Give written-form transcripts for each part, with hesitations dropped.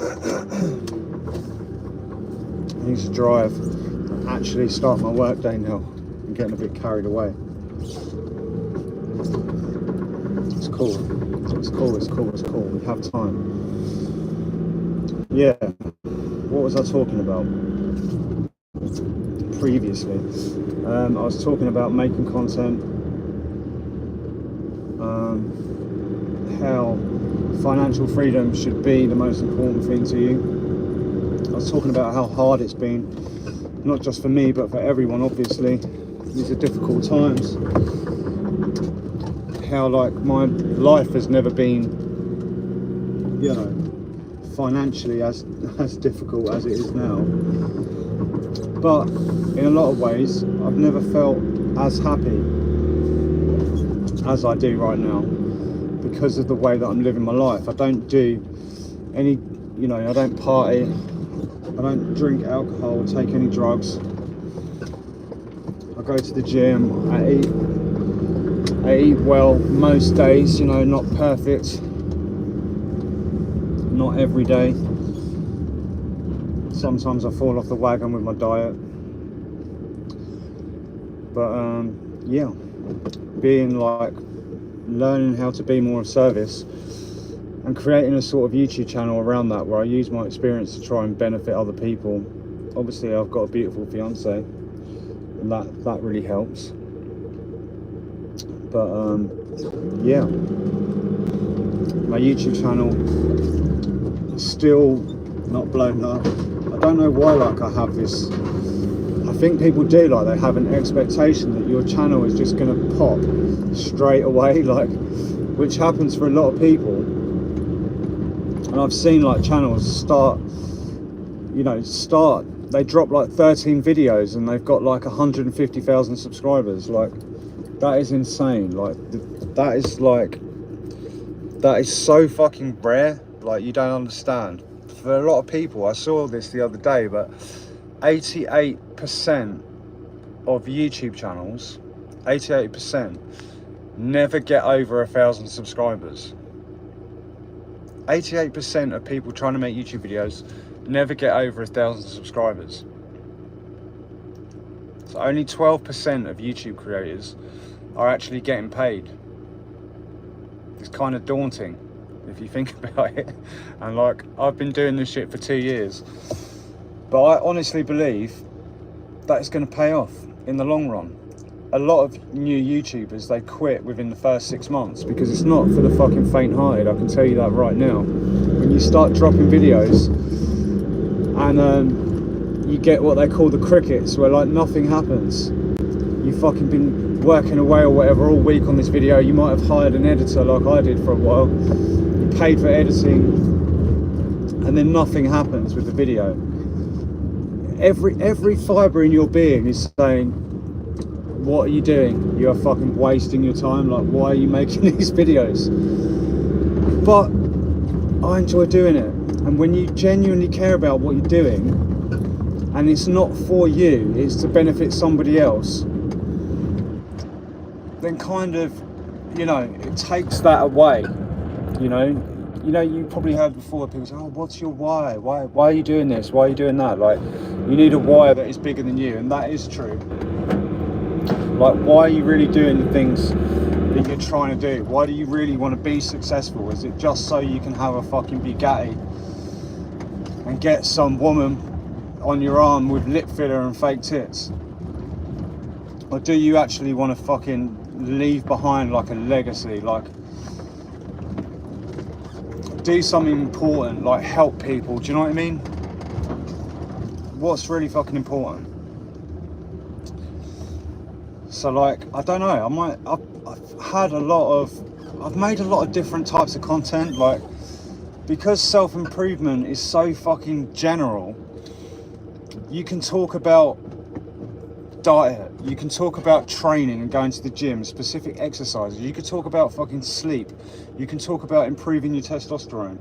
I need to drive, actually start my work day now. I'm getting a bit carried away. It's cool. It's cool. It's cool. It's cool. We have time. Yeah. What was I talking about previously? I was talking about making content, how financial freedom should be the most important thing to you. I was talking about how hard it's been, not just for me, but for everyone, obviously. These are difficult times. How, like, my life has never been, you know, financially as difficult as it is now. But in a lot of ways, I've never felt as happy as I do right now because of the way that I'm living my life. I don't do any, you know, I don't party, I don't drink alcohol, take any drugs. I go to the gym, I eat well most days, you know, not perfect, not every day. Sometimes I fall off the wagon with my diet. But yeah, being like, learning how to be more of service and creating a sort of YouTube channel around that where I use my experience to try and benefit other people. Obviously I've got a beautiful fiance and that really helps. But yeah, my YouTube channel is still not blown up. I don't know why, like, I have this, I think people do, like, they have an expectation that your channel is just going to pop straight away, like, which happens for a lot of people. And I've seen, like, channels start, they drop like 13 videos and they've got like 150,000 subscribers. Like, that is insane. Like, that is so fucking rare, like, you don't understand. For a lot of people, I saw this the other day, but 88% of YouTube channels, 88% never get over 1,000 subscribers. 88% of people trying to make YouTube videos never get over 1,000 subscribers. So only 12% of YouTube creators are actually getting paid. It's kind of daunting if you think about it. And like, I've been doing this shit for 2 years, but I honestly believe that it's going to pay off in the long run. A lot of new YouTubers, they quit within the first 6 months because it's not for the fucking faint-hearted, I can tell you that right now. When you start dropping videos and you get what they call the crickets, where like nothing happens. You've fucking been working away or whatever all week on this video. You might have hired an editor like I did for a while. You paid for editing and then nothing happens with the video. Every fibre in your being is saying, what are you doing? You are fucking wasting your time. Like, why are you making these videos? But I enjoy doing it. And when you genuinely care about what you're doing, and it's not for you, it's to benefit somebody else, then kind of, you know, it takes that away. You know, you probably heard before people say, oh, what's your why? Why are you doing this? Why are you doing that? Like, you need a why that is bigger than you, and that is true. Like, why are you really doing the things that you're trying to do? Why do you really want to be successful? Is it just so you can have a fucking Bugatti and get some woman on your arm with lip filler and fake tits? Or do you actually want to fucking leave behind like a legacy, like do something important, like help people? Do you know what I mean? What's really fucking important? So like, I don't know, I've made a lot of different types of content, like, because self-improvement is so fucking general. You can talk about diet, you can talk about training and going to the gym, specific exercises, you could talk about fucking sleep, you can talk about improving your testosterone,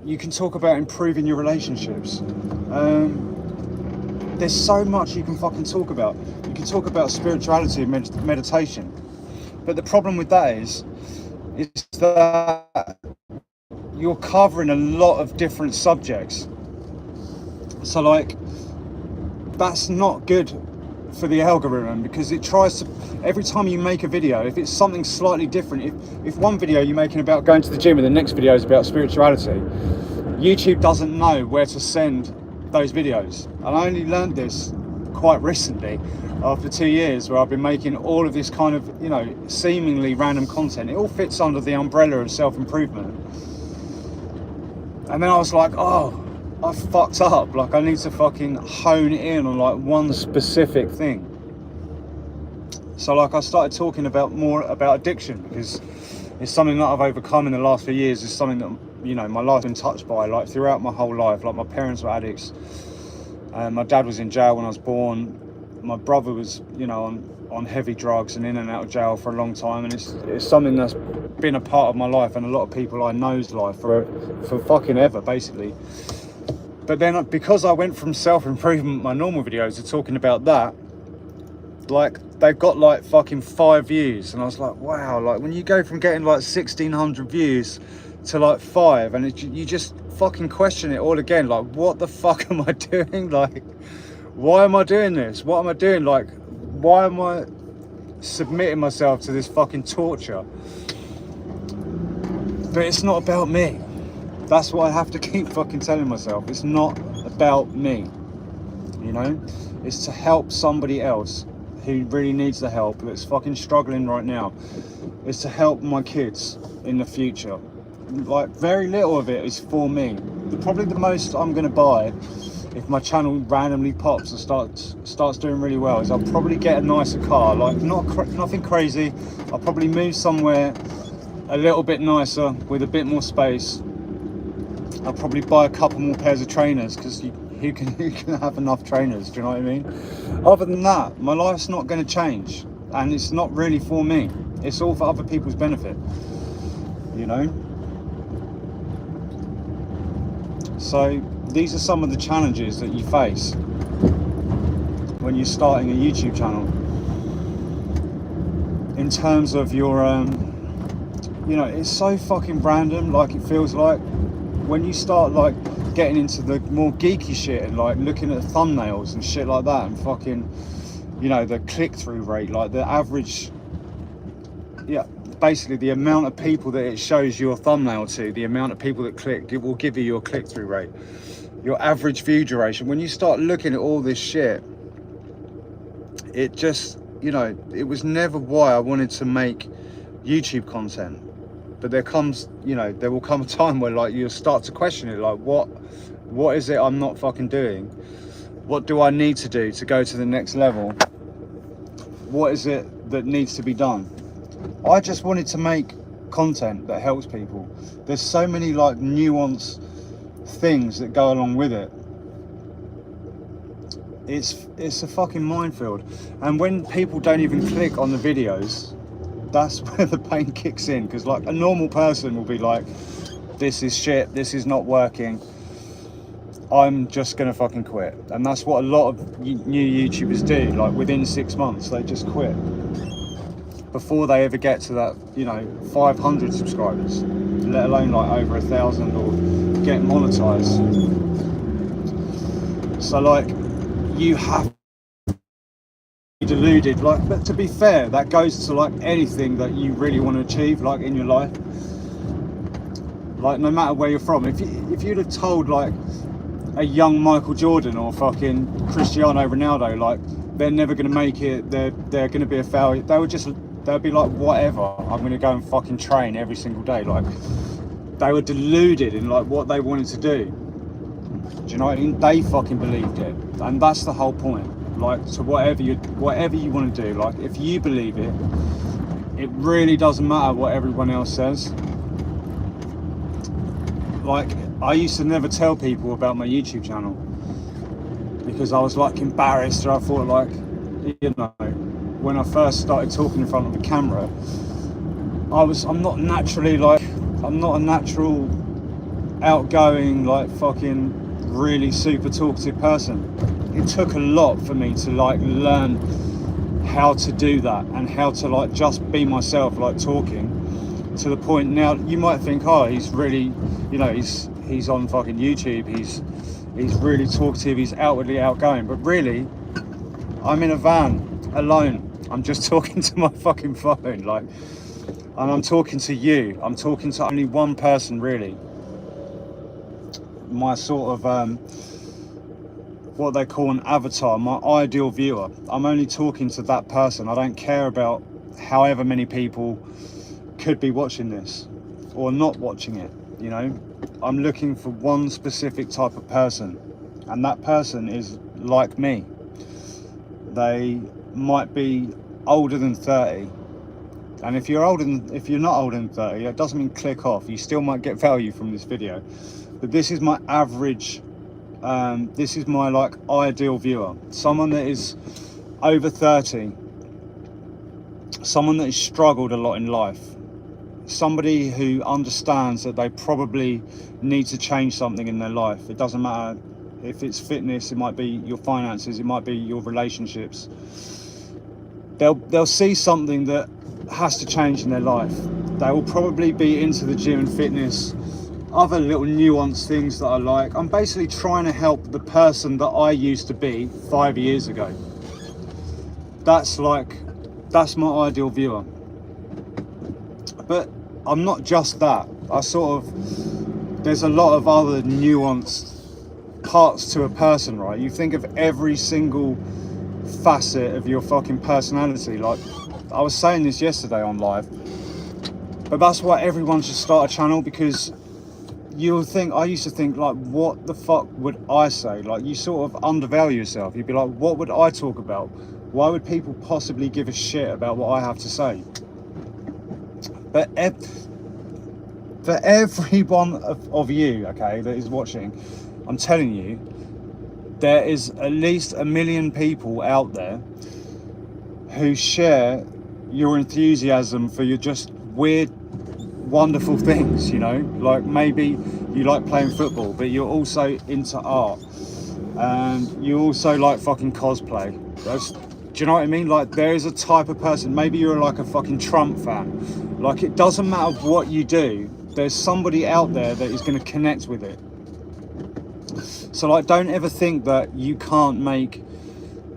you can talk about improving your relationships. There's so much you can fucking talk about. You can talk about spirituality and meditation. But the problem with that is that you're covering a lot of different subjects. So like, that's not good for the algorithm, because it tries to, every time you make a video, if it's something slightly different, if one video you're making about going to the gym and the next video is about spirituality, YouTube doesn't know where to send those videos. And I only learned this quite recently, after 2 years where I've been making all of this kind of, you know, seemingly random content. It all fits under the umbrella of self-improvement. And then I was like, oh, I fucked up. Like, I need to fucking hone in on like one specific thing. So like, I started talking more about addiction, because it's something that I've overcome in the last few years. It's something that, you know, my life's been touched by, like throughout my whole life. Like, my parents were addicts. My dad was in jail when I was born. My brother was, you know, on heavy drugs and in and out of jail for a long time. And it's something that's been a part of my life and a lot of people I know's life for fucking ever, basically. But then, because I went from self-improvement, my normal videos, to talking about that, like, they've got like fucking 5 views. And I was like, wow, like, when you go from getting like 1,600 views to like 5, and you just fucking question it all again. Like, what the fuck am I doing? Like, why am I doing this? What am I doing? Like, why am I submitting myself to this fucking torture? But it's not about me. That's what I have to keep fucking telling myself. It's not about me, you know? It's to help somebody else who really needs the help, that's fucking struggling right now. It's to help my kids in the future. Like, very little of it is for me. Probably the most I'm gonna buy, if my channel randomly pops and starts doing really well, is I'll probably get a nicer car. Like, nothing crazy. I'll probably move somewhere a little bit nicer with a bit more space. I'll probably buy a couple more pairs of trainers, because who can have enough trainers, do you know what I mean? Other than that, my life's not going to change, and it's not really for me. It's all for other people's benefit, you know? So these are some of the challenges that you face when you're starting a YouTube channel, in terms of your, you know, it's so fucking random. Like, it feels like when you start like getting into the more geeky shit and like looking at thumbnails and shit like that, and fucking, you know, the click-through rate, like the average, yeah, basically the amount of people that it shows your thumbnail to, the amount of people that click, it will give you your click-through rate, your average view duration. When you start looking at all this shit, it just, you know, it was never why I wanted to make YouTube content. But there comes, you know, there will come a time where like you'll start to question it, like, what is it I'm not fucking doing? What do I need to do to go to the next level? What is it that needs to be done? I just wanted to make content that helps people. There's so many like nuanced things that go along with it. It's a fucking minefield. And when people don't even click on the videos, that's where the pain kicks in, because like a normal person will be like, this is shit, this is not working, I'm just gonna fucking quit. And that's what a lot of new YouTubers do. Like, within 6 months they just quit before they ever get to that, you know, 500 subscribers, let alone like over 1,000 or get monetized. So like, you have deluded. Like, but to be fair, that goes to like anything that you really want to achieve, like in your life. Like, no matter where you're from, if you'd have told like a young Michael Jordan or fucking Cristiano Ronaldo, like, they're never going to make it, they're going to be a failure, they'd be like, whatever, I'm going to go and fucking train every single day. Like, they were deluded in like what they wanted to do. Do you know what I mean? They fucking believed it, and that's the whole point. Like, so whatever you want to do, like, if you believe it, it really doesn't matter what everyone else says. Like, I used to never tell people about my YouTube channel because I was like embarrassed, or I thought like, you know, when I first started talking in front of the camera, I'm not a natural outgoing, like, fucking really super talkative person. It took a lot for me to like learn how to do that, and how to like just be myself, like talking. to the point now you might think, oh, he's really, you know, he's on fucking YouTube, he's really talkative, he's outwardly outgoing, but really I'm in a van alone, I'm just talking to my fucking phone, like, and I'm talking to you, I'm talking to only one person really, my sort of what they call an avatar, my ideal viewer. I'm only talking to that person. I don't care about however many people could be watching this or not watching it, you know. I'm looking for one specific type of person, and that person is like me. They might be older than 30, and if you're not older than 30, it doesn't mean click off. You still might get value from this video, but this is my average, this is my like ideal viewer, someone that is over 30, someone that has struggled a lot in life, somebody who understands that they probably need to change something in their life. It doesn't matter if it's fitness, it might be your finances, it might be your relationships. They'll see something that has to change in their life. They will probably be into the gym and fitness, other little nuanced things that I like. I'm basically trying to help the person that I used to be 5 years ago. That's my ideal viewer. But I'm not just that. There's a lot of other nuanced parts to a person, right? You think of every single facet of your fucking personality. Like, I was saying this yesterday on live, but that's why everyone should start a channel, because I used to think, like, what the fuck would I say? Like, you sort of undervalue yourself. You'd be like, what would I talk about? Why would people possibly give a shit about what I have to say? But for every one of you, okay, that is watching, I'm telling you, there is at least 1 million people out there who share your enthusiasm for your just weird, wonderful things, you know. Like, maybe you like playing football, but you're also into art, and you also like fucking cosplay. Do you know what I mean? Like, there is a type of person. Maybe you're like a fucking Trump fan. Like, it doesn't matter what you do, there's somebody out there that is going to connect with it. So, like, don't ever think that you can't make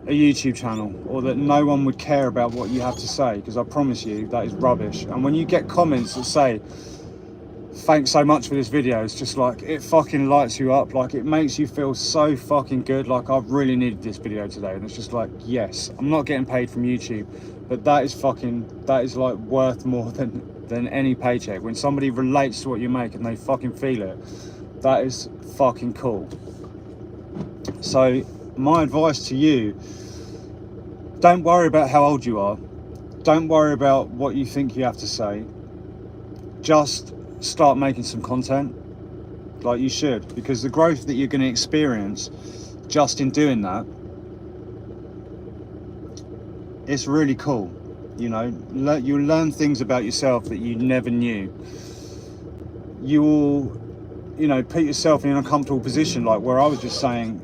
a YouTube channel, or that no one would care about what you have to say, because I promise you that is rubbish. And when you get comments that say, thanks so much for this video, it's just like, it fucking lights you up. Like, it makes you feel so fucking good. Like, I've really needed this video today. And it's just like, yes, I'm not getting paid from YouTube, but that is like worth more than any paycheck. When somebody relates to what you make and they fucking feel it, that is fucking cool. So my advice to you, don't worry about how old you are. Don't worry about what you think you have to say. Just start making some content, like you should, because the growth that you're going to experience just in doing that, it's really cool. You know, you'll learn things about yourself that you never knew. You will, you know, put yourself in an uncomfortable position, like where I was just saying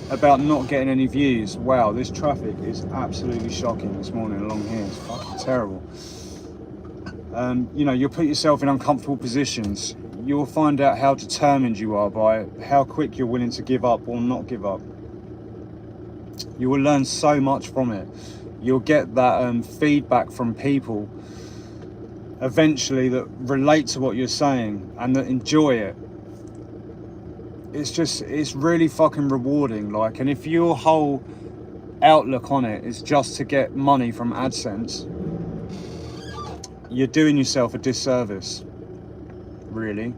about not getting any views. Wow, this traffic is absolutely shocking this morning along here. It's fucking terrible. You know, you'll put yourself in uncomfortable positions. You'll find out how determined you are by how quick you're willing to give up or not give up. You will learn so much from it. You'll get that feedback from people eventually that relate to what you're saying and that enjoy it. It's really fucking rewarding. Like, and if your whole outlook on it is just to get money from AdSense, you're doing yourself a disservice, really.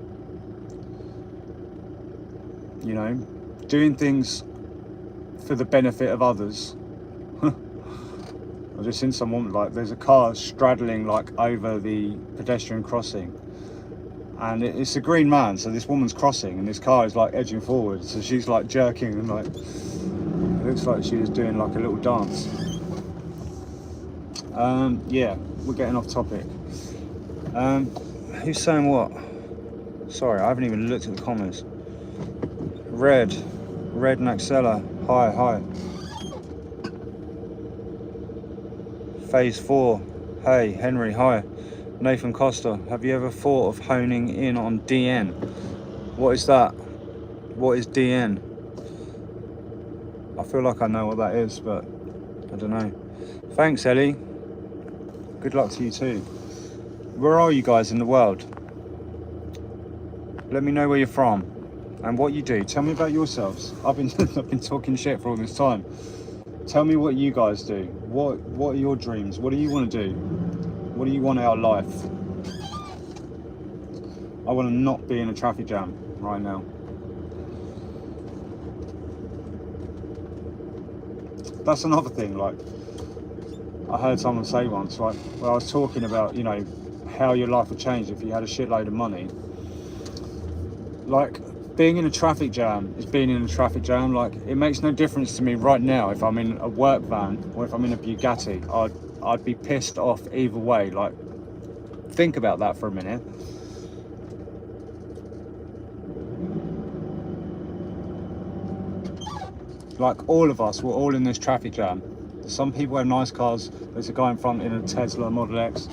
You know, doing things for the benefit of others. I've just seen someone, like, there's a car straddling like over the pedestrian crossing, and it's a green man, so this woman's crossing and this car is like edging forward, so she's like jerking and like, it looks like she was doing like a little dance. Yeah, we're getting off topic. Who's saying what? Sorry, I haven't even looked at the comments. Red Naxella, hi. Phase 4, hey. Henry, hi. Nathan Costa, have you ever thought of honing in on DN? What is that? What is DN? I feel like I know what that is, but I don't know. Thanks, Ellie. Good luck to you too. Where are you guys in the world? Let me know where you're from and what you do. Tell me about yourselves. I've been talking shit for all this time. Tell me what you guys do. What are your dreams? What do you want to do? What do you want out of life? I want to not be in a traffic jam right now. That's another thing, like, I heard someone say once, right, where I was talking about, you know, how your life would change if you had a shitload of money. Like, being in a traffic jam is being in a traffic jam. Like, it makes no difference to me right now if I'm in a work van or if I'm in a Bugatti. I'd be pissed off either way. Like, think about that for a minute. Like, all of us, we're all in this traffic jam. Some people have nice cars. There's a guy in front in a Tesla Model X.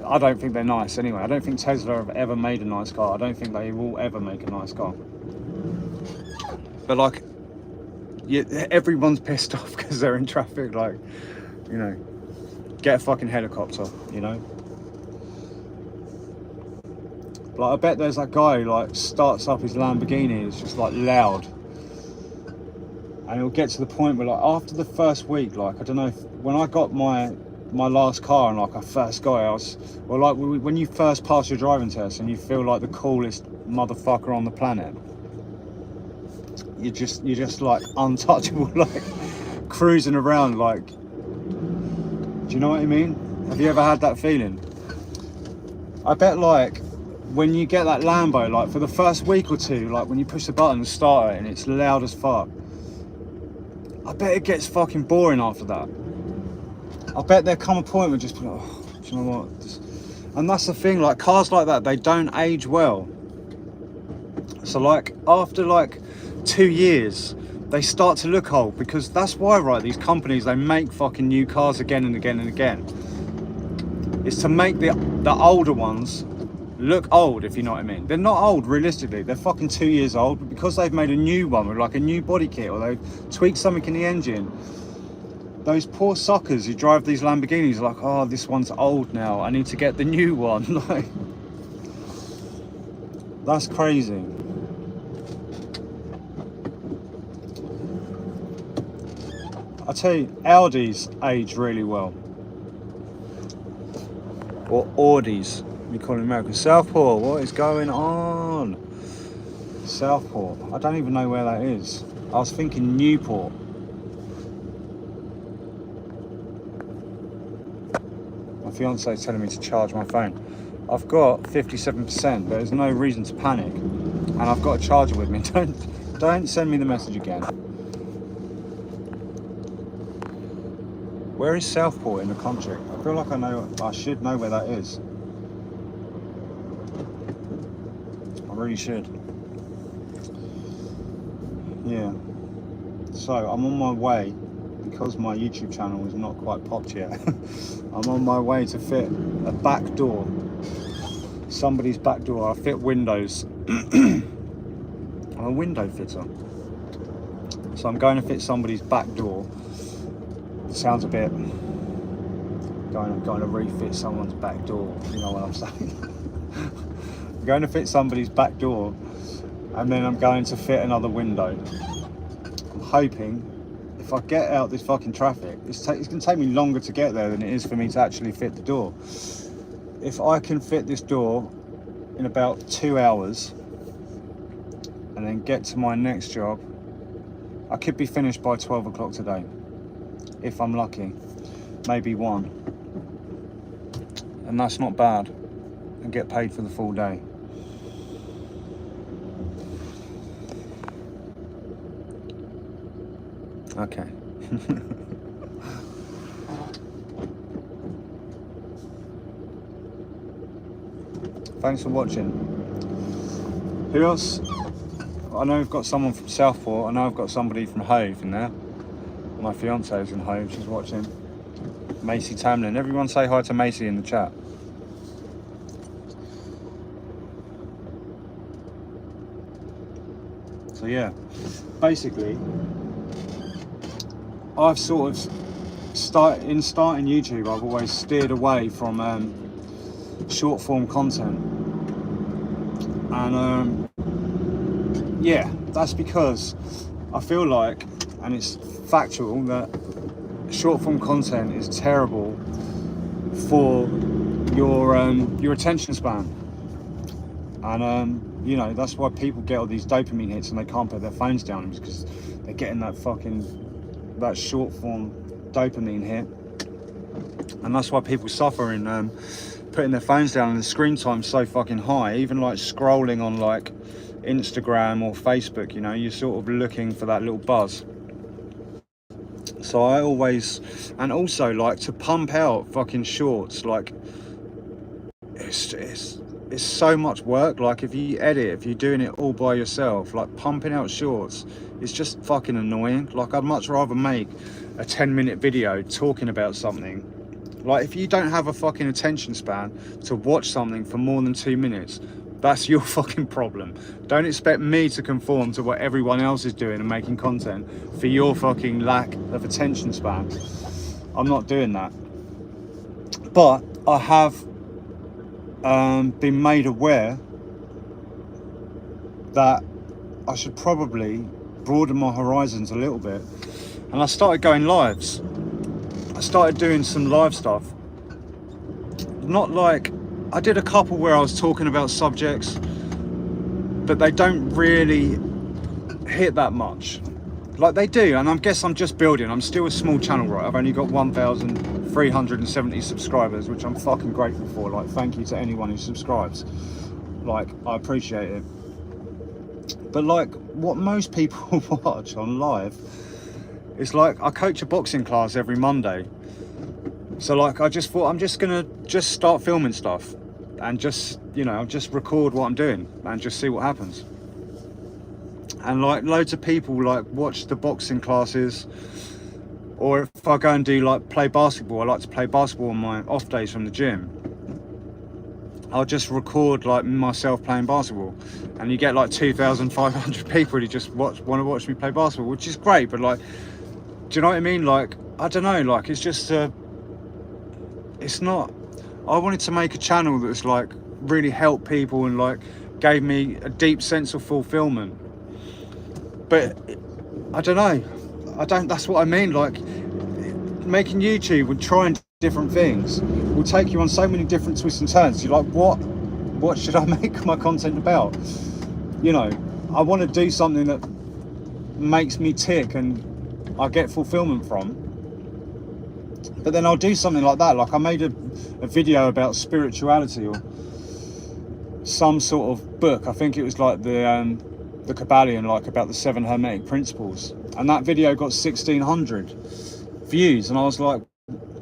I don't think they're nice anyway. I don't think Tesla have ever made a nice car. I don't think they will ever make a nice car. But like, everyone's pissed off because they're in traffic. Like, you know, get a fucking helicopter, you know. Like, I bet there's that guy who like starts up his Lamborghini. It's just like loud. And it'll get to the point where, like, after the first week, like, I don't know, when I got my last car and like I first got it, I was, well, like when you first pass your driving test and you feel like the coolest motherfucker on the planet, you're just like untouchable, like cruising around, like, do you know what I mean? Have you ever had that feeling? I bet, like, when you get that Lambo, like for the first week or two, like when you push the button and start it and it's loud as fuck, I bet it gets fucking boring after that. I bet there come a point where just, oh, do you know what? And that's the thing, like cars like that, they don't age well. So like after like 2 years, they start to look old, because that's why, right, these companies, they make fucking new cars again and again and again. It's to make the older ones look old, if you know what I mean. They're not old realistically, they're fucking 2 years old, but because they've made a new one with like a new body kit, or they've tweaked something in the engine, those poor suckers who drive these Lamborghinis are like, oh, this one's old now, I need to get the new one. Like, that's crazy. I tell you, Audis age really well, or Audis, we call it in America. Southport, what is going on? Southport, I don't even know where that is. I was thinking Newport. My fiance's telling me to charge my phone. I've got 57%, there's no reason to panic. And I've got a charger with me. Don't send me the message again. Where is Southport in the country? I feel like I should know where that is. I really should. Yeah. So I'm on my way, because my YouTube channel is not quite popped yet. I'm on my way to fit a back door. Somebody's back door. I fit windows. I'm a window fitter. So I'm going to fit somebody's back door. Sounds a bit going to refit someone's back door, you know what I'm saying? I'm going to fit somebody's back door, and then I'm going to fit another window. I'm hoping, if I get out this fucking traffic, it's going to take me longer to get there than it is for me to actually fit the door. If I can fit this door in about 2 hours and then get to my next job, I could be finished by 12 o'clock today. If I'm lucky, maybe 1, and that's not bad, and get paid for the full day. Okay. Thanks for watching. Who else? I know we've got someone from Southport. I know I've got somebody from Hove in there. My fiance is in Hove, she's watching. Macy Tamlin. Everyone say hi to Macy in the chat. So yeah, basically, I've sort of starting YouTube, I've always steered away from short form content, and yeah, that's because I feel like, and it's factual, that short form content is terrible for your attention span, and you know, that's why people get all these dopamine hits and they can't put their phones down, because they're getting that short form dopamine hit, and that's why people suffer in putting their phones down, and the screen time's so fucking high. Even like scrolling on like Instagram or Facebook, you know, you're sort of looking for that little buzz. So I always, and also like to pump out fucking shorts, like it's so much work. Like if you edit, if you're doing it all by yourself, like pumping out shorts, it's just fucking annoying. Like I'd much rather make a 10-minute video talking about something. Like if you don't have a fucking attention span to watch something for more than 2 minutes, that's your fucking problem. Don't expect me to conform to what everyone else is doing and making content for your fucking lack of attention span. I'm not doing that. But I have been made aware that I should probably broaden my horizons a little bit. And I started going lives. I started doing some live stuff. Not like, I did a couple where I was talking about subjects, but they don't really hit that much. Like they do, and I guess I'm just building. I'm still a small channel, right? I've only got 1,370 subscribers, which I'm fucking grateful for. Like, thank you to anyone who subscribes. Like, I appreciate it. But like, what most people watch on live, it's like, I coach a boxing class every Monday. So like, I just thought I'm just gonna start filming stuff and just, you know, just record what I'm doing and just see what happens. And like loads of people like watch the boxing classes, or if I go and do like play basketball, I like to play basketball on my off days from the gym. I'll just record like myself playing basketball, and you get like 2,500 people who just want to watch me play basketball, which is great. But like, do you know what I mean? Like, I don't know, like it's just it's not, I wanted to make a channel that's like really helped people and like gave me a deep sense of fulfillment. But I don't know, that's what I mean. Like, making YouTube and trying different things will take you on so many different twists and turns. You're like, what should I make my content about? You know, I want to do something that makes me tick and I get fulfillment from. But then I'll do something like that. Like I made a video about spirituality or some sort of book. I think it was like the Kabbalion, like about the 7 Hermetic Principles. And that video got 1,600 views. And I was like,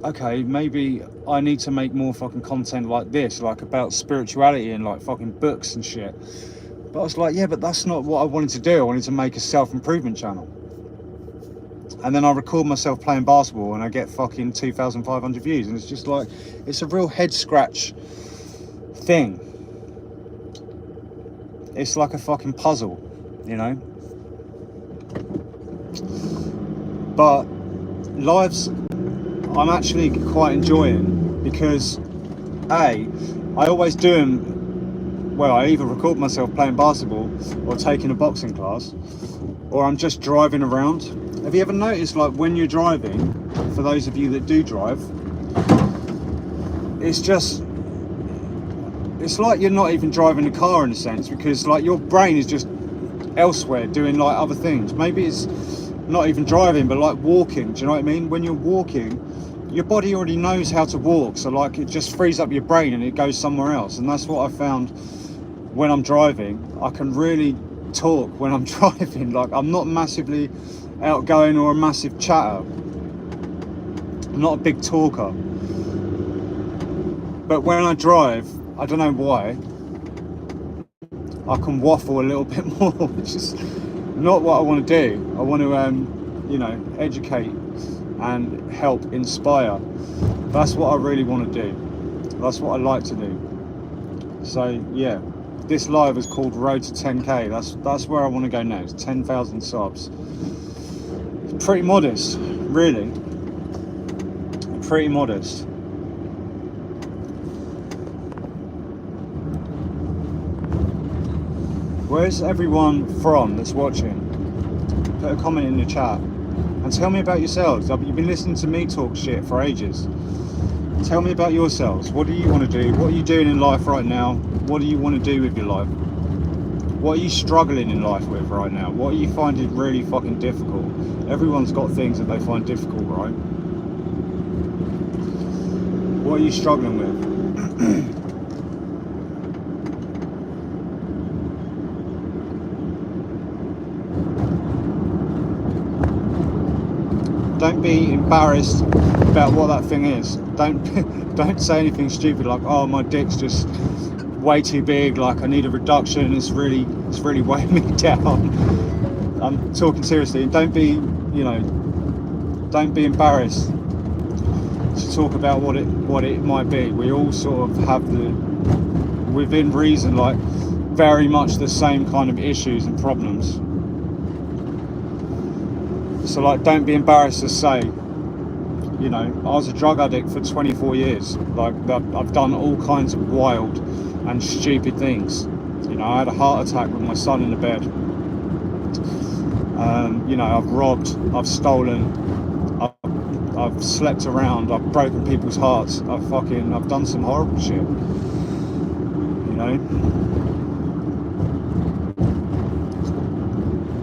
okay, maybe I need to make more fucking content like this, like about spirituality and like fucking books and shit. But I was like, yeah, but that's not what I wanted to do. I wanted to make a self-improvement channel. And then I record myself playing basketball and I get fucking 2,500 views. And it's just like, it's a real head scratch thing. It's like a fucking puzzle, you know? But lives, I'm actually quite enjoying, because I always do them, well, I either record myself playing basketball or taking a boxing class, or I'm just driving around. Have you ever noticed, like, when you're driving, for those of you that do drive, it's like you're not even driving a car in a sense, because like your brain is just elsewhere doing like other things. Maybe it's not even driving, but like walking. Do you know what I mean? When you're walking, your body already knows how to walk, so like it just frees up your brain and it goes somewhere else. And that's what I found when I'm driving. I can really talk when I'm driving. Like, I'm not massively outgoing or a massive chatter. I'm not a big talker, but when I drive, I don't know why, I can waffle a little bit more, which is not what I want to do. I want to, you know, educate and help inspire. That's what I really want to do. That's what I like to do. So yeah, this live is called Road to 10k. That's where I want to go next. 10,000 subs. It's pretty modest, really. Pretty modest. Where's everyone from that's watching? Put a comment in the chat and tell me about yourselves. You've been listening to me talk shit for ages. Tell me about yourselves. What do you want to do? What are you doing in life right now? What do you want to do with your life? What are you struggling in life with right now? What are you finding really fucking difficult? Everyone's got things that they find difficult, right? What are you struggling with? Don't be embarrassed about what that thing is. Don't say anything stupid like, oh, my dick's just way too big, like I need a reduction, it's really weighing me down. I'm talking seriously. Don't be embarrassed to talk about what it might be. We all sort of have within reason, like very much the same kind of issues and problems. So like, don't be embarrassed to say, I was a drug addict for 24 years. Like, I've done all kinds of wild and stupid things. I had a heart attack with my son in the bed. I've robbed, I've stolen, I've slept around, I've broken people's hearts, I've done some horrible shit.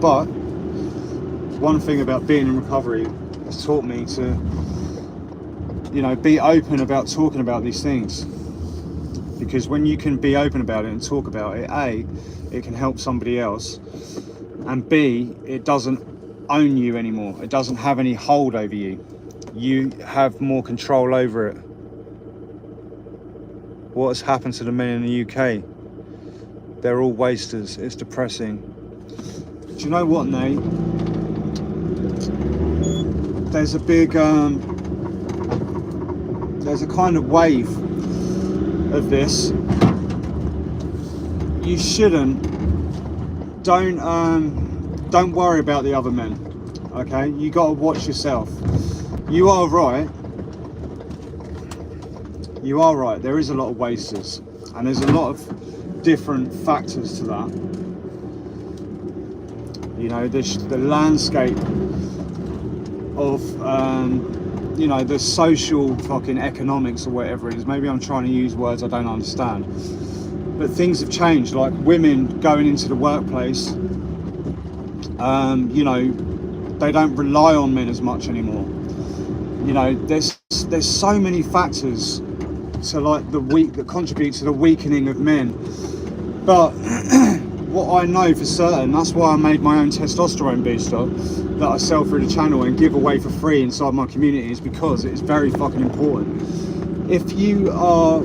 But one thing about being in recovery has taught me to, be open about talking about these things. Because when you can be open about it and talk about it, A, it can help somebody else, and B, it doesn't own you anymore. It doesn't have any hold over you. You have more control over it. What has happened to the men in the UK? They're all wasters. It's depressing. Do you know what, Nate? There's a big, there's a kind of wave of this. You shouldn't. Don't worry about the other men. Okay, you got to watch yourself. You are right. You are right. There is a lot of wasters, and there's a lot of different factors to that. The landscape of the social fucking economics or whatever it is. Maybe I'm trying to use words I don't understand, but things have changed. Like women going into the workplace, they don't rely on men as much anymore. There's so many factors to that contribute to the weakening of men. But what I know for certain, that's why I made my own testosterone booster that I sell through the channel and give away for free inside my community, is because it is very fucking important. If you are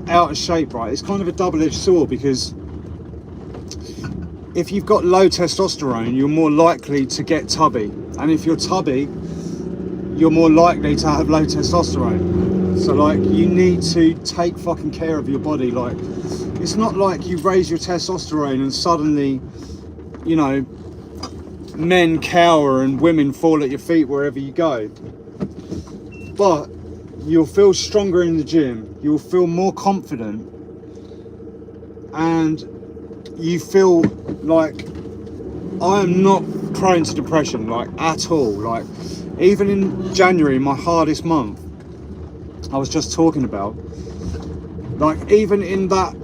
out of shape, right, it's kind of a double-edged sword, because if you've got low testosterone, you're more likely to get tubby, and if you're tubby, you're more likely to have low testosterone. So you need to take fucking care of your body. It's not like you raise your testosterone and suddenly, men cower and women fall at your feet wherever you go. But you'll feel stronger in the gym, you'll feel more confident, and you feel like, I am not prone to depression, at all. Even in January, my hardest month, I was just talking about, even in that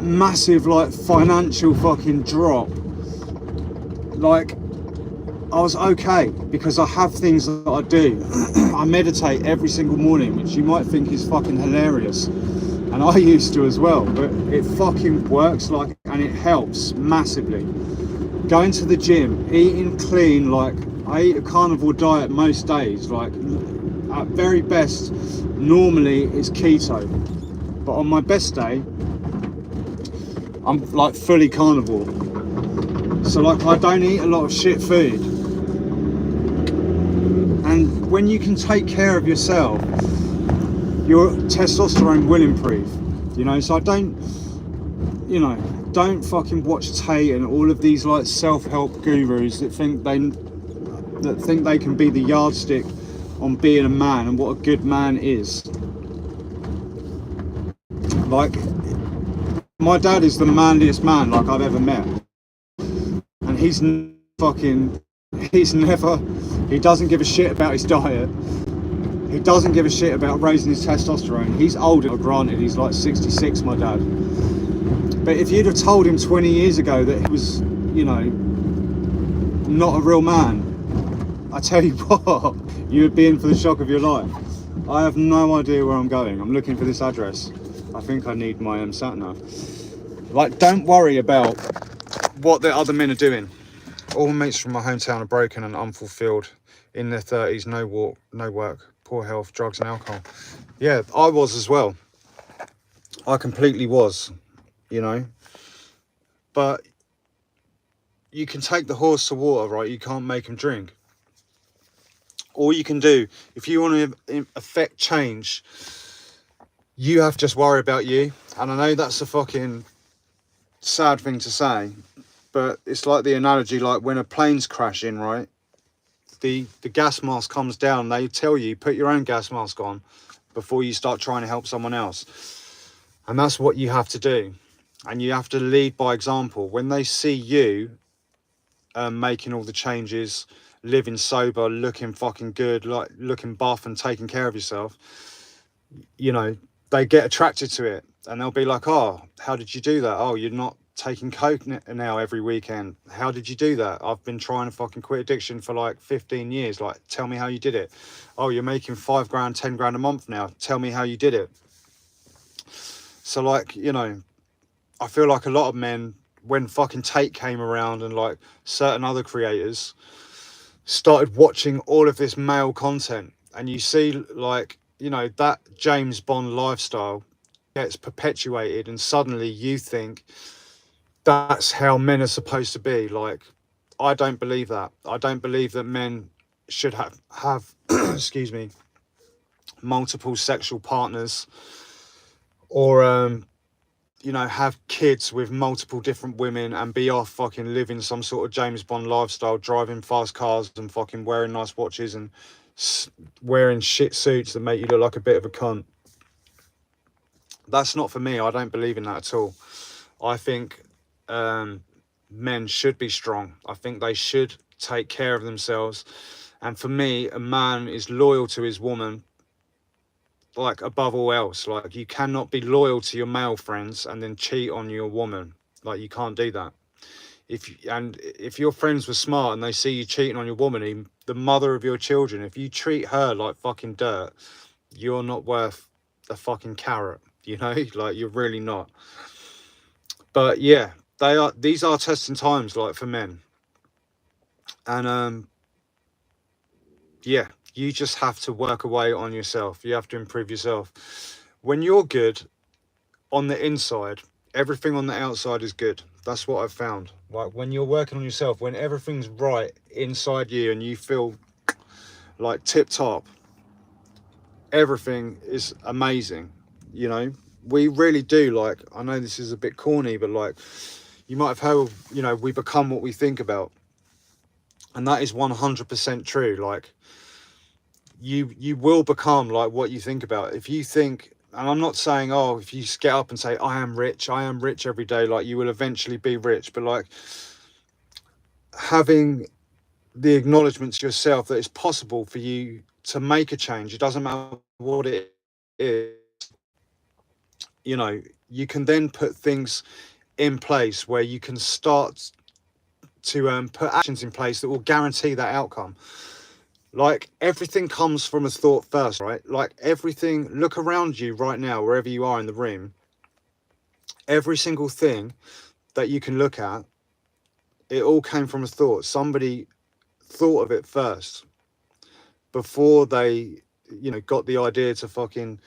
massive financial fucking drop, I was okay, because I have things that I do. I meditate every single morning, which you might think is fucking hilarious, and I used to as well, but it fucking works, and it helps massively. Going to the gym, eating clean, I eat a carnivore diet most days, at very best, normally it's keto, but on my best day, I'm fully carnivore. So I don't eat a lot of shit food. And when you can take care of yourself, your testosterone will improve, you know. So I don't, you know, don't fucking watch Tate and all of these like self-help gurus that think they can be the yardstick on being a man and what a good man is. Like, my dad is the manliest man like I've ever met, and he doesn't give a shit about his diet. He doesn't give a shit about raising his testosterone. He's older, granted, he's like 66, my dad. But if you'd have told him 20 years ago that he was, you know, not a real man, I tell you what, you would be in for the shock of your life. I have no idea where I'm going. I'm looking for this address. I think I need my sat nav. Like, don't worry about what the other men are doing. All my mates from my hometown are broken and unfulfilled, in their 30s, no work, poor health, drugs and alcohol. Yeah, I was as well. I completely was, you know. But you can take the horse to water, right? You can't make him drink. All you can do, if you want to affect change, you have to just worry about you. And I know that's a fucking sad thing to say, but it's like the analogy, like when a plane's crashing, right? The gas mask comes down, they tell you, put your own gas mask on before you start trying to help someone else. And that's what you have to do. And you have to lead by example. When they see you making all the changes, living sober, looking fucking good, like looking buff and taking care of yourself, you know, they get attracted to it. And they'll be like, oh, how did you do that? Oh, you're not taking coke now every weekend. How did you do that? I've been trying to fucking quit addiction for like 15 years. Like, tell me how you did it. Oh, you're making 5 grand, 10 grand a month now. Tell me how you did it. So like, you know, I feel like a lot of men, when fucking Tate came around and like certain other creators started watching all of this male content, and you see like, you know, that James Bond lifestyle gets perpetuated, and suddenly you think that's how men are supposed to be. Like, I don't believe that. I don't believe that men should have excuse me, multiple sexual partners, or you know, have kids with multiple different women and be off fucking living some sort of James Bond lifestyle, driving fast cars and fucking wearing nice watches and wearing shit suits that make you look like a bit of a cunt. That's not for me. I don't believe in that at all. I think men should be strong. I think they should take care of themselves. And for me, a man is loyal to his woman, like above all else. Like, you cannot be loyal to your male friends and then cheat on your woman. Like, you can't do that. If your friends were smart and they see you cheating on your woman, the mother of your children, if you treat her like fucking dirt, you're not worth a fucking carrot, you know. Like, you're really not. But yeah, these are testing times, like, for men. And yeah, you just have to work away on yourself. You have to improve yourself. When you're good on the inside, everything on the outside is good. That's what I've found. Like, when you're working on yourself, when everything's right inside you and you feel like tip top, everything is amazing. You know, we really do. Like, I know this is a bit corny, but like, you might have heard, you know, we become what we think about. And that is 100% true. Like, you will become like what you think about. If you think, and I'm not saying, oh, if you get up and say, I am rich every day, like, you will eventually be rich. But like, having the acknowledgement to yourself that it's possible for you to make a change, it doesn't matter what it is, you know, you can then put things in place where you can start to put actions in place that will guarantee that outcome. Like, everything comes from a thought first, right? Like, everything, look around you right now, wherever you are in the room, every single thing that you can look at, it all came from a thought. Somebody thought of it first before they, you know, got the idea to fucking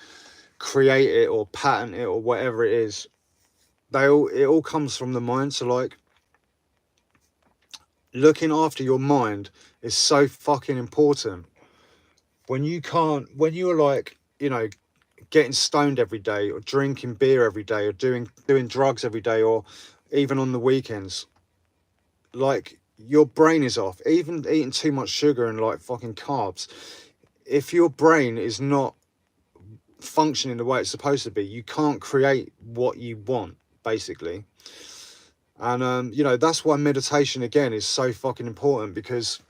create it or patent it or whatever it is. It all comes from the mind. So like, looking after your mind is so fucking important. when you're like, you know, getting stoned every day, or drinking beer every day, or doing drugs every day, or even on the weekends, like your brain is off. Even eating too much sugar and like fucking carbs, if your brain is not functioning the way it's supposed to be, you can't create what you want, basically. And you know, that's why meditation again is so fucking important, because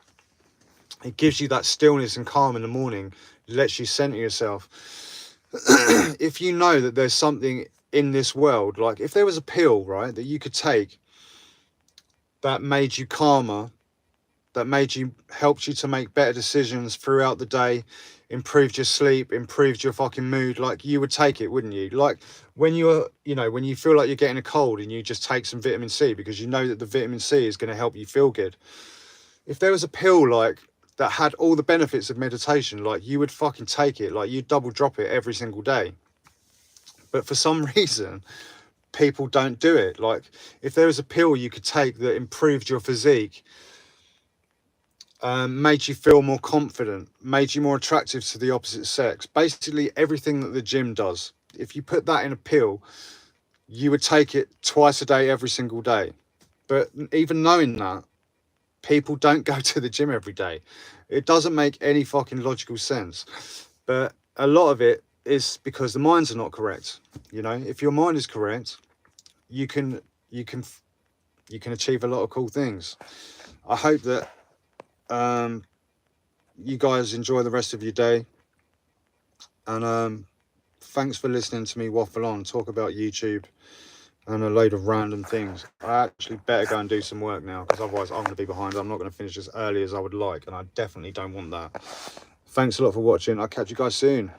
it gives you that stillness and calm in the morning. It lets you center yourself. If you know that there's something in this world, like if there was a pill, right, that you could take that made you calmer, that made you, helped you to make better decisions throughout the day, improved your sleep, improved your fucking mood, like you would take it, wouldn't you? Like when you're, you know, when you feel like you're getting a cold and you just take some vitamin C because you know that the vitamin C is going to help you feel good. If there was a pill like that had all the benefits of meditation, like you would fucking take it, like you'd double drop it every single day. But for some reason, people don't do it. Like if there was a pill you could take that improved your physique, made you feel more confident, made you more attractive to the opposite sex, basically everything that the gym does, if you put that in a pill, you would take it twice a day, every single day. But even knowing that, people don't go to the gym every day. It doesn't make any fucking logical sense. But a lot of it is because the minds are not correct. You know, if your mind is correct, you can achieve a lot of cool things. I hope that you guys enjoy the rest of your day, and thanks for listening to me waffle on, talk about YouTube and a load of random things. I actually better go and do some work now, because otherwise I'm going to be behind. I'm not going to finish as early as I would like, and I definitely don't want that. Thanks a lot for watching. I'll catch you guys soon.